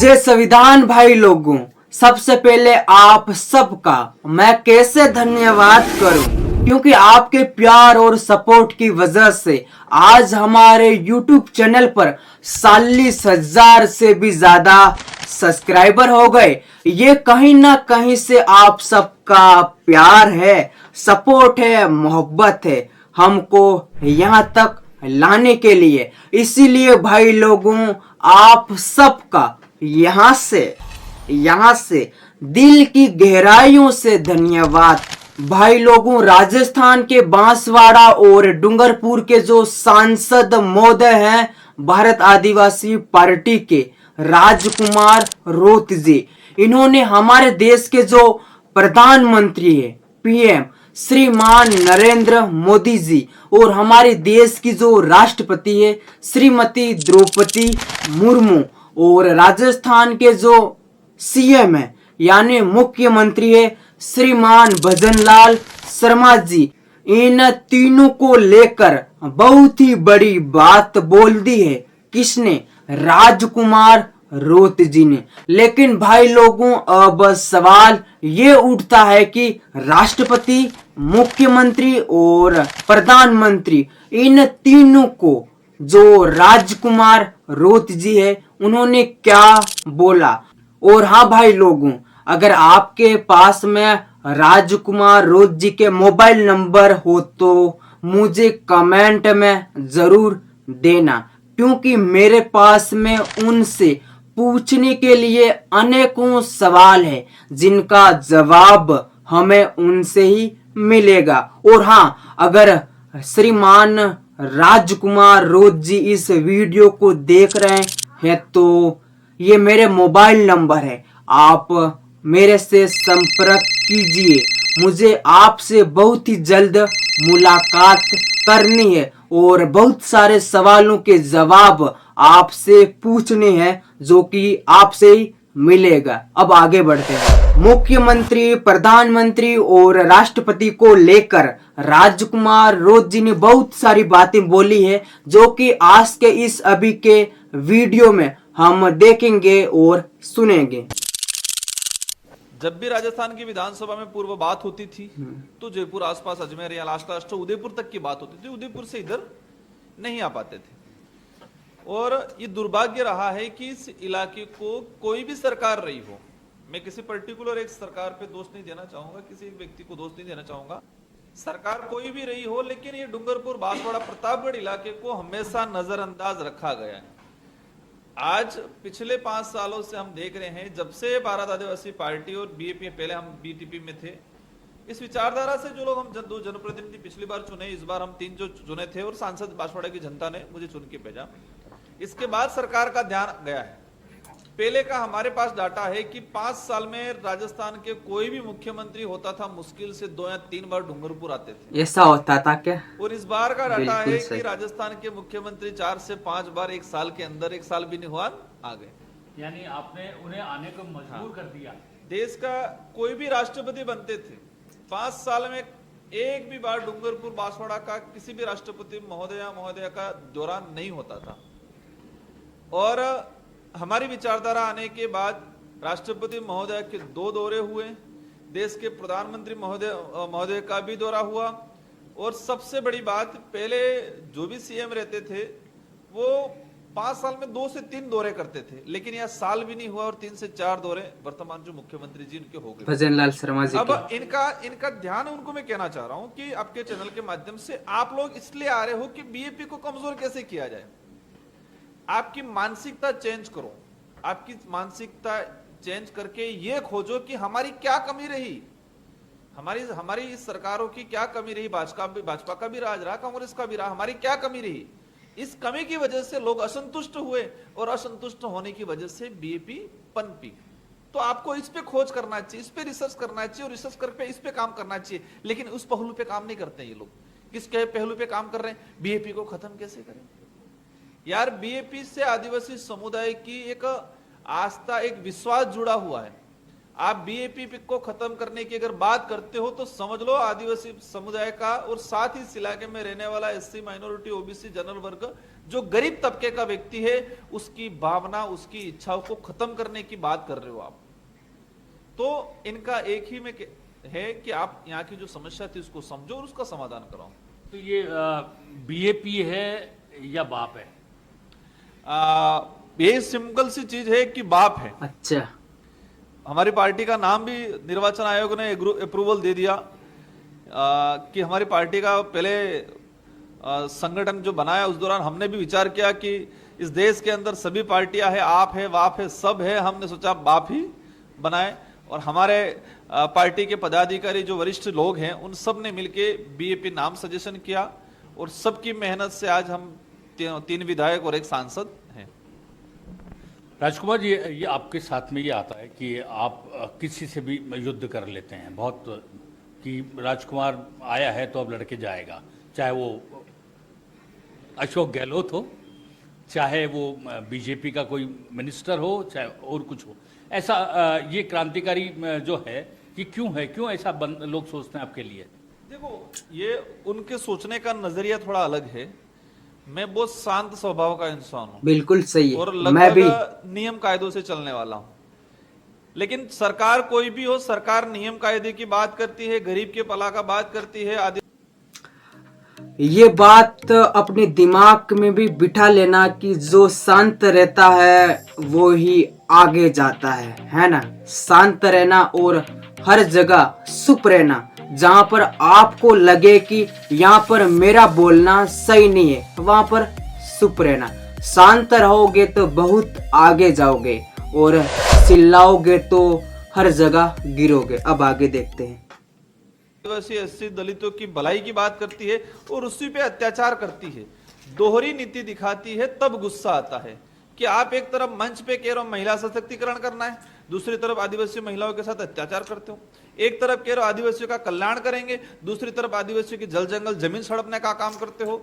जय संविधान भाई लोगों, सबसे पहले आप सबका मैं कैसे धन्यवाद करूं, क्योंकि आपके प्यार और सपोर्ट की वजह से आज हमारे YouTube चैनल पर 40,000 से भी ज्यादा सब्सक्राइबर हो गए। ये कहीं ना कहीं से आप सबका प्यार है, सपोर्ट है, मोहब्बत है हमको यहाँ तक लाने के लिए। इसीलिए भाई लोगों, आप सबका यहाँ से दिल की गहराइयों से धन्यवाद। भाई लोगों, राजस्थान के बांसवाड़ा और डूंगरपुर के जो सांसद महोदय हैं भारत आदिवासी पार्टी के राजकुमार रोत जी, इन्होंने हमारे देश के जो प्रधानमंत्री है पीएम श्रीमान नरेंद्र मोदी जी और हमारे देश की जो राष्ट्रपति है श्रीमती द्रौपदी मुर्मू और राजस्थान के जो सीएम है यानी मुख्यमंत्री है श्रीमान भजनलाल शर्मा जी, इन तीनों को लेकर बहुत ही बड़ी बात बोल दी है। किसने? राजकुमार रोत जी ने। लेकिन भाई लोगों, अब सवाल ये उठता है कि राष्ट्रपति, मुख्यमंत्री और प्रधानमंत्री, इन तीनों को जो राजकुमार रोत जी है उन्होंने क्या बोला। और हाँ भाई लोगों, अगर आपके पास में राजकुमार रोत जी के मोबाइल नंबर हो तो मुझे कमेंट में जरूर देना, क्योंकि मेरे पास में उनसे पूछने के लिए अनेकों सवाल है जिनका जवाब हमें उनसे ही मिलेगा। और हाँ, अगर श्रीमान राजकुमार रोत जी इस वीडियो को देख रहे हैं तो ये मेरे मोबाइल नंबर है, आप मेरे से संपर्क कीजिए। मुझे आपसे बहुत ही जल्द मुलाकात करनी है और बहुत सारे सवालों के जवाब आपसे पूछने हैं जो कि आपसे ही मिलेगा। अब आगे बढ़ते हैं। मुख्यमंत्री, प्रधानमंत्री और राष्ट्रपति को लेकर राजकुमार रोत जी ने बहुत सारी बातें बोली है जो कि आज के इस अभी के वीडियो में हम देखेंगे और सुनेंगे। जब भी राजस्थान की विधानसभा में पूर्व बात होती थी तो जयपुर आसपास, अजमेर या लास्ट उदयपुर तक की बात होती थी, उदयपुर से इधर नहीं आ पाते थे। और ये दुर्भाग्य रहा है कि इस इलाके को कोई भी सरकार रही हो, मैं किसी पर्टिकुलर एक सरकार पे दोष नहीं देना चाहूंगा, किसी एक व्यक्ति को दोष नहीं देना चाहूंगा, सरकार कोई भी रही हो, लेकिन ये डूंगरपुर, बांसवाड़ा, प्रतापगढ़ इलाके को हमेशा नजरअंदाज रखा गया है। आज पिछले 5 सालों से हम देख रहे हैं, जब से भारत आदिवासी पार्टी और बीएपी, पहले हम बीटीपी में थे, इस विचारधारा से जो लोग हम दो जनप्रतिनिधि पिछली बार चुने, इस बार हम 3 जो चुने थे और सांसद बांसवाड़ा की जनता ने मुझे चुन के भेजा। इसके बाद सरकार का ध्यान गया है। पहले का हमारे पास डाटा है कि 5 साल में राजस्थान के कोई भी मुख्यमंत्री होता था, मुश्किल से 2 या 3 बार डूंगरपुर आते थे। ऐसा होता था क्या? और इस बार का डाटा है कि राजस्थान के मुख्यमंत्री 4 से 5 बार एक साल के अंदर, 1 साल भी नहीं हुआ, आ गए। यानी आपने उन्हें आने को मजबूर कर दिया। देश का कोई भी राष्ट्रपति बनते थे, 5 साल में एक भी बार डूंगरपुर, बांसवाड़ा का किसी भी राष्ट्रपति महोदया का दौरा नहीं होता था। और हमारी विचारधारा आने के बाद राष्ट्रपति महोदय के 2 दौरे हुए, देश के प्रधानमंत्री महोदय का भी दौरा हुआ। और सबसे बड़ी बात, पहले जो भी सीएम रहते थे वो 5 साल में 2 से 3 दौरे करते थे, लेकिन यह साल भी नहीं हुआ और 3 से 4 दौरे वर्तमान जो मुख्यमंत्री जी उनके हो गए। भजनलाल शर्मा जी। अब इनका ध्यान उनको मैं कहना चाह रहा हूं कि आपके चैनल के माध्यम से आप लोग इसलिए आ रहे हो कि बीएपी को कमजोर कैसे किया जाए। आपकी मानसिकता चेंज करो, आपकी मानसिकता चेंज करके ये खोजो कि हमारी क्या कमी रही, हमारी इस सरकारों की क्या कमी रही। भाजपा का भी राज रहा, कांग्रेस का भी रहा, हमारी क्या कमी रही। इस कमी की वजह से लोग असंतुष्ट हुए और असंतुष्ट होने की वजह से बीएपी पनपी। तो आपको इस पे खोज करना चाहिए, इस पे रिसर्च करना चाहिए और रिसर्च करके इस पे काम करना चाहिए। लेकिन उस पहलू पे काम नहीं करते ये लोग। किसके पहलू पे काम कर रहे हैं? बीएपी को खत्म कैसे करें यार। बीएपी से आदिवासी समुदाय की एक आस्था, एक विश्वास जुड़ा हुआ है। आप बीएपी को खत्म करने की अगर बात करते हो तो समझ लो आदिवासी समुदाय का और साथ ही इस इलाके में रहने वाला एससी, माइनॉरिटी, ओबीसी, जनरल वर्ग जो गरीब तबके का व्यक्ति है उसकी भावना, उसकी इच्छाओं को खत्म करने की बात कर रहे हो आप। तो इनका एक ही में है कि आप यहाँ की जो समस्या थी उसको समझो और उसका समाधान कराओ। तो ये बीएपी है या बाप है? ये सिंपल सी चीज है कि बाप है। अच्छा, हमारी पार्टी का नाम भी निर्वाचन आयोग ने अप्रूवल दे दिया कि हमारी पार्टी का पहले संगठन जो बनाया उस दौरान हमने भी विचार किया कि इस देश के अंदर सभी पार्टियां हैं, आप है, बाप है, सब है। हमने सोचा बाप ही बनाए और हमारे पार्टी के पदाधिकारी जो वरिष्ठ लोग हैं उन सब ने मिलके बीएपी नाम सजेशन किया और सबकी मेहनत से आज हम 3 विधायक और 1 सांसद हैं। राजकुमार जी, ये आपके साथ में ये आता है कि आप किसी से भी युद्ध कर लेते हैं बहुत, कि राजकुमार आया है तो अब लड़के जाएगा, चाहे वो अशोक गहलोत हो, चाहे वो बीजेपी का कोई मिनिस्टर हो, चाहे और कुछ हो। ऐसा ये क्रांतिकारी जो है कि क्यों ऐसा लोग सोचते हैं आपके लिए? देखो, ये उनके सोचने का नजरिया थोड़ा अलग है। मैं बहुत शांत स्वभाव का इंसान हूँ, बिल्कुल सही है, और मैं भी। लगभग नियम कायदों से चलने वाला हूँ। लेकिन सरकार कोई भी हो, सरकार नियम कायदे की बात करती है, गरीब के भला का बात करती है, आदि ये बात अपने दिमाग में भी बिठा लेना कि जो शांत रहता है वो ही आगे जाता है ना। शांत रहना और हर जगह चुप रहना, जहाँ पर आपको लगे कि यहाँ पर मेरा बोलना सही नहीं है वहाँ पर चुप रहना। शांत रहोगे तो बहुत आगे जाओगे और चिल्लाओगे तो हर जगह गिरोगे। अब आगे देखते हैं। आदिवासी एससी दलितों की भलाई की बात करती है और उसी पे अत्याचार करती है, दोहरी नीति दिखाती है, तब गुस्सा आता है कि आप एक तरफ मंच पे कह रहे हो महिला सशक्तिकरण करना है, दूसरी तरफ आदिवासी महिलाओं के साथ अत्याचार करते हो। एक तरफ कह रहे हो आदिवासियों का कल्याण करेंगे, दूसरी तरफ आदिवासियों की जल जंगल जमीन सड़पने का काम करते हो।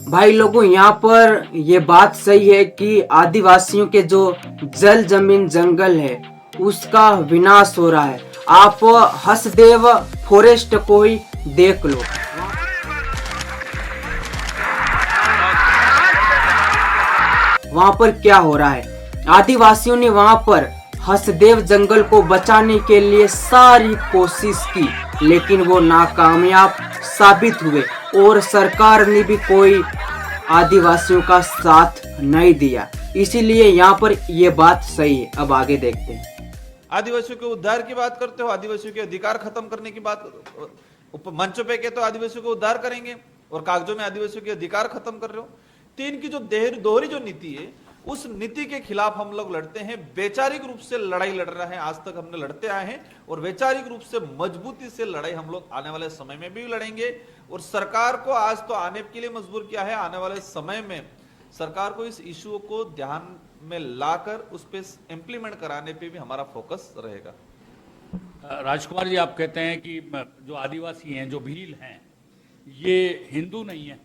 भाई लोगों, यहाँ पर ये बात सही है कि आदिवासियों के जो जल जमीन जंगल है उसका विनाश हो रहा है। आप हसदेव फॉरेस्ट को ही देख लो, वहां पर क्या हो रहा है। आदिवासियों ने वहां पर हसदेव जंगल को बचाने के लिए सारी कोशिश की, लेकिन वो नाकामयाब साबित हुए और सरकार ने भी कोई आदिवासियों का साथ नहीं दिया। इसीलिए यहाँ पर ये बात सही है। अब आगे देखते हैं। आदिवासियों के उद्धार की बात करते हो, आदिवासियों के अधिकार खत्म करने की बात मंचों पे कहते हो आदिवासियों को उद्धार करेंगे और कागजों में आदिवासियों के अधिकार खत्म कर रहे हो। तीन की जो दोहरी जो नीति है उस नीति के खिलाफ हम लोग लड़ते हैं। वैचारिक रूप से लड़ाई लड़ रहे हैं, आज तक हमने लड़ते आए हैं और वैचारिक रूप से मजबूती से लड़ाई हम लोग आने वाले समय में भी लड़ेंगे। और सरकार को आज तो आने के लिए मजबूर किया है, आने वाले समय में सरकार को इस इशू को ध्यान में लाकर उस पर इम्प्लीमेंट कराने पे भी हमारा फोकस रहेगा। राजकुमार जी, आप कहते हैं कि जो आदिवासी हैं, जो भील हैं, ये हिंदू नहीं है,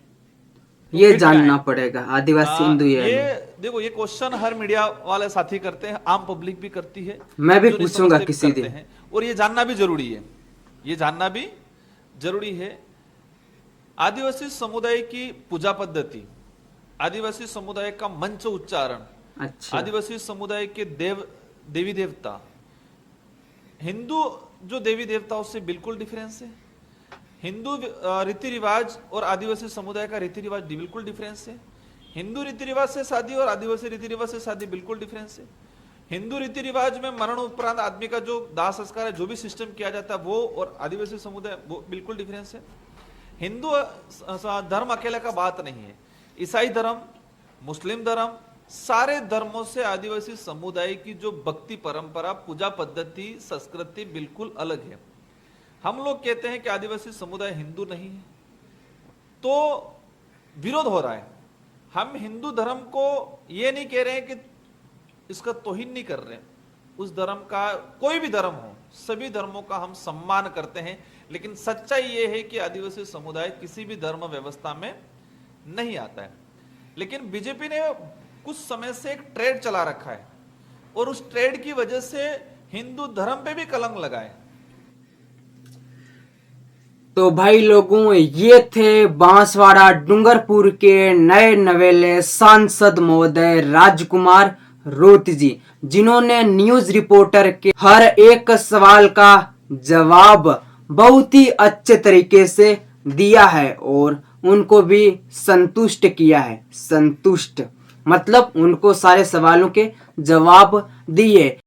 तो ये फिर क्या जानना है? पड़ेगा आदिवासी हिंदू है या ये नहीं। देखो, ये क्वेश्चन हर मीडिया वाले साथी करते हैं, आम पब्लिक भी करती है, मैं भी जो नहीं पूछूंगा समझते भी किसी करते दिन। हैं। और ये जानना भी जरूरी है, ये जानना भी जरूरी है। आदिवासी समुदाय की पूजा पद्धति, आदिवासी समुदाय का मंच उच्चारण, अच्छा, आदिवासी समुदाय के देवी देवता, हिंदू जो देवी देवताओं से बिल्कुल डिफरेंस है। हिंदू रीति रिवाज और आदिवासी समुदाय का रीति रिवाज बिल्कुल डिफरेंस है। हिंदू रीति रिवाज से शादी और आदिवासी रीति रिवाज से शादी बिल्कुल डिफरेंस है। हिंदू रीति रिवाज में मरण उपरांत आदमी का जो दाह संस्कार है, जो भी सिस्टम किया जाता है, वो और आदिवासी समुदाय वो बिल्कुल डिफरेंस है। हिंदू धर्म अकेले का बात नहीं है, ईसाई धर्म, मुस्लिम धर्म, सारे धर्मों से आदिवासी समुदाय की जो भक्ति परंपरा, पूजा पद्धति, संस्कृति बिल्कुल अलग है। हम लोग कहते हैं कि आदिवासी समुदाय हिंदू नहीं है, तो विरोध हो रहा है। हम हिंदू धर्म को ये नहीं कह रहे हैं कि इसका तौहीन नहीं कर रहे हैं, उस धर्म का, कोई भी धर्म हो, सभी धर्मों का हम सम्मान करते हैं। लेकिन सच्चाई ये है कि आदिवासी समुदाय किसी भी धर्म व्यवस्था में नहीं आता है। लेकिन बीजेपी ने कुछ समय से एक ट्रेड चला रखा है और उस ट्रेड की वजह से हिंदू धर्म पे भी कलंक लगाए। तो भाई लोगों, ये थे बांसवाड़ा डूंगरपुर के नए नवेले सांसद महोदय राजकुमार रोत जी, जिन्होंने न्यूज रिपोर्टर के हर एक सवाल का जवाब बहुत ही अच्छे तरीके से दिया है और उनको भी संतुष्ट किया है। संतुष्ट मतलब उनको सारे सवालों के जवाब दिए।